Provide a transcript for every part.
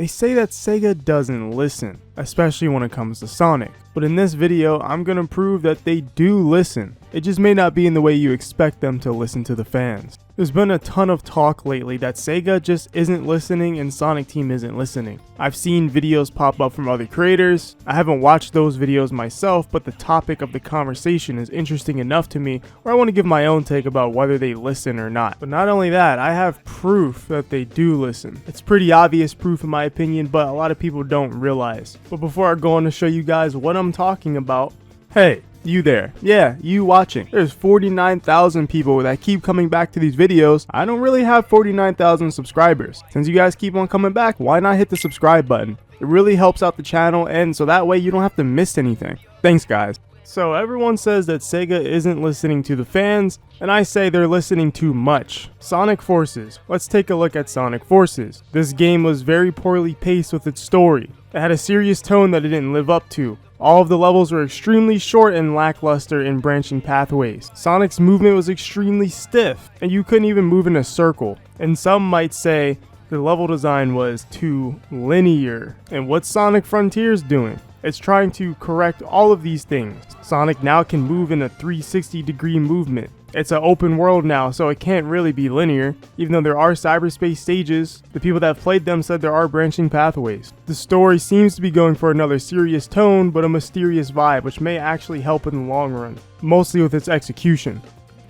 They say that Sega doesn't listen, especially when it comes to Sonic. But in this video, I'm gonna prove that they do listen. It just may not be in the way you expect them to listen to the fans. There's been a ton of talk lately that Sega just isn't listening and Sonic Team isn't listening. I've seen videos pop up from other creators. I haven't watched those videos myself, but the topic of the conversation is interesting enough to me where I want to give my own take about whether they listen or not. But not only that, I have proof that they do listen. It's pretty obvious proof in my opinion, but a lot of people don't realize. But before I go on to show you guys what I'm talking about, hey, you there. Yeah, you watching. There's 49,000 people that keep coming back to these videos. I don't really have 49,000 subscribers. Since you guys keep on coming back, why not hit the subscribe button? It really helps out the channel, and so that way you don't have to miss anything. Thanks guys. So everyone says that Sega isn't listening to the fans, and I say they're listening too much. Sonic Forces. Let's take a look at Sonic Forces. This game was very poorly paced with its story. It had a serious tone that it didn't live up to. All of the levels were extremely short and lackluster in branching pathways. Sonic's movement was extremely stiff, and you couldn't even move in a circle. And some might say the level design was too linear. And what's Sonic Frontiers doing? It's trying to correct all of these things. Sonic now can move in a 360-degree movement. It's an open world now, so it can't really be linear. Even though there are cyberspace stages, the people that have played them said there are branching pathways. The story seems to be going for another serious tone, but a mysterious vibe, which may actually help in the long run, mostly with its execution.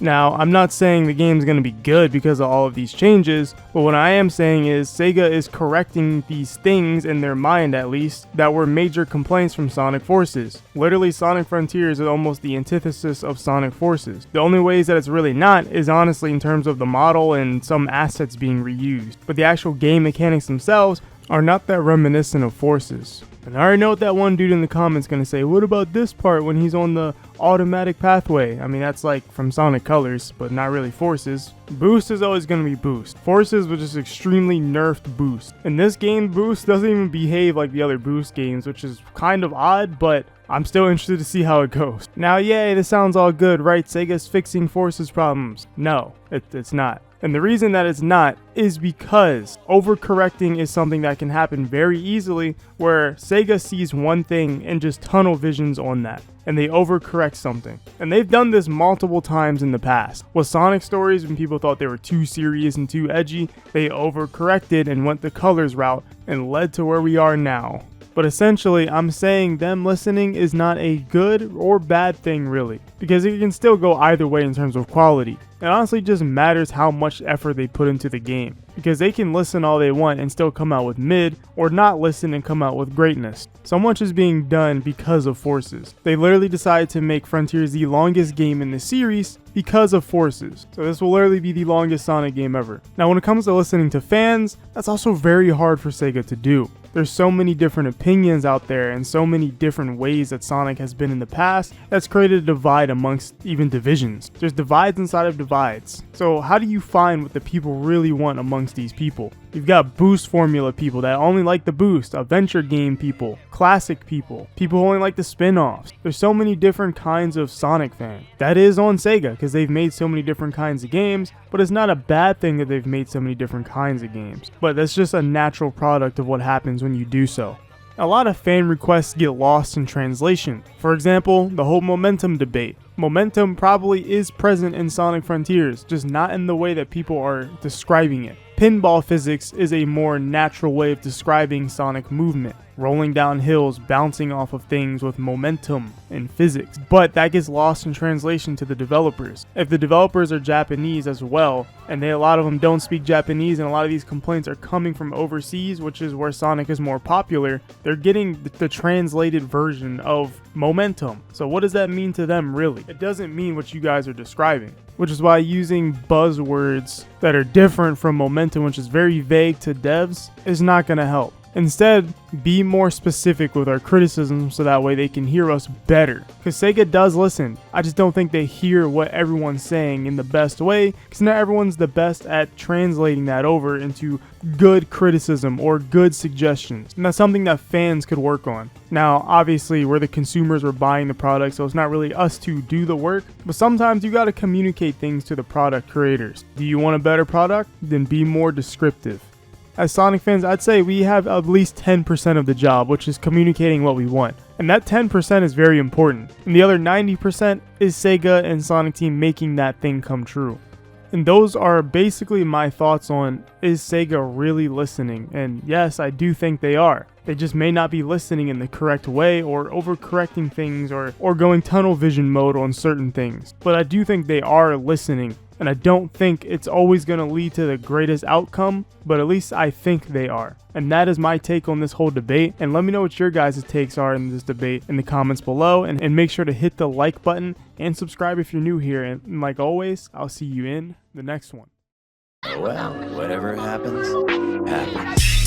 Now, I'm not saying the game's going to be good because of all of these changes, but what I am saying is Sega is correcting these things in their mind at least that were major complaints from Sonic Forces. Literally, Sonic Frontiers is almost the antithesis of Sonic Forces. The only ways that it's really not is honestly in terms of the model and some assets being reused, but the actual game mechanics themselves are not that reminiscent of Forces. And I already know what that one dude in the comments gonna say. What about this part when he's on the automatic pathway? I mean, that's like from Sonic Colors, but not really Forces. Boost is always gonna be Boost. Forces was just extremely nerfed Boost. In this game, Boost doesn't even behave like the other Boost games, which is kind of odd, but I'm still interested to see how it goes. Now, yay, this sounds all good, right? Sega's fixing Forces problems. No, it's not. And the reason that it's not is because overcorrecting is something that can happen very easily where Sega sees one thing and just tunnel visions on that, and they overcorrect something. And they've done this multiple times in the past. With Sonic stories, when people thought they were too serious and too edgy, they overcorrected and went the colors route and led to where we are now. But essentially, I'm saying them listening is not a good or bad thing really, because it can still go either way in terms of quality. It honestly just matters how much effort they put into the game, because they can listen all they want and still come out with mid, or not listen and come out with greatness. So much is being done because of Forces. They literally decided to make Frontiers the longest game in the series because of Forces. So this will literally be the longest Sonic game ever. Now when it comes to listening to fans, that's also very hard for Sega to do. There's so many different opinions out there and so many different ways that Sonic has been in the past that's created a divide amongst even divisions. There's divides inside of divides. So how do you find what the people really want amongst these people? You've got boost formula people that only like the boost, adventure game people, classic people, people who only like the spin-offs. There's so many different kinds of Sonic fans. That is on Sega because they've made so many different kinds of games, but it's not a bad thing that they've made so many different kinds of games. But that's just a natural product of what happens when you do so. A lot of fan requests get lost in translation. For example, the whole momentum debate. Momentum probably is present in Sonic Frontiers, just not in the way that people are describing it. Pinball physics is a more natural way of describing Sonic movement. Rolling down hills, bouncing off of things with momentum and physics. But that gets lost in translation to the developers. If the developers are Japanese as well, and a lot of them don't speak Japanese, and a lot of these complaints are coming from overseas, which is where Sonic is more popular, they're getting the translated version of momentum. So what does that mean to them really? It doesn't mean what you guys are describing. Which is why using buzzwords that are different from momentum, which is very vague to devs, is not going to help. Instead, be more specific with our criticism so that way they can hear us better. Because Sega does listen. I just don't think they hear what everyone's saying in the best way, because not everyone's the best at translating that over into good criticism or good suggestions. And that's something that fans could work on. Now, obviously, we're the consumers, we're buying the product, so it's not really us to do the work, but sometimes you got to communicate things to the product creators. Do you want a better product? Then be more descriptive. As Sonic fans, I'd say we have at least 10% of the job, which is communicating what we want. And that 10% is very important. And the other 90% is Sega and Sonic Team making that thing come true. And those are basically my thoughts on, is Sega really listening? And yes, I do think they are. They just may not be listening in the correct way, or overcorrecting things, or going tunnel vision mode on certain things. But I do think they are listening. And I don't think it's always going to lead to the greatest outcome, but at least I think they are. And that is my take on this whole debate. And let me know what your guys' takes are in this debate in the comments below. And make sure to hit the like button and subscribe if you're new here. And like always, I'll see you in the next one. Well, whatever happens, happens.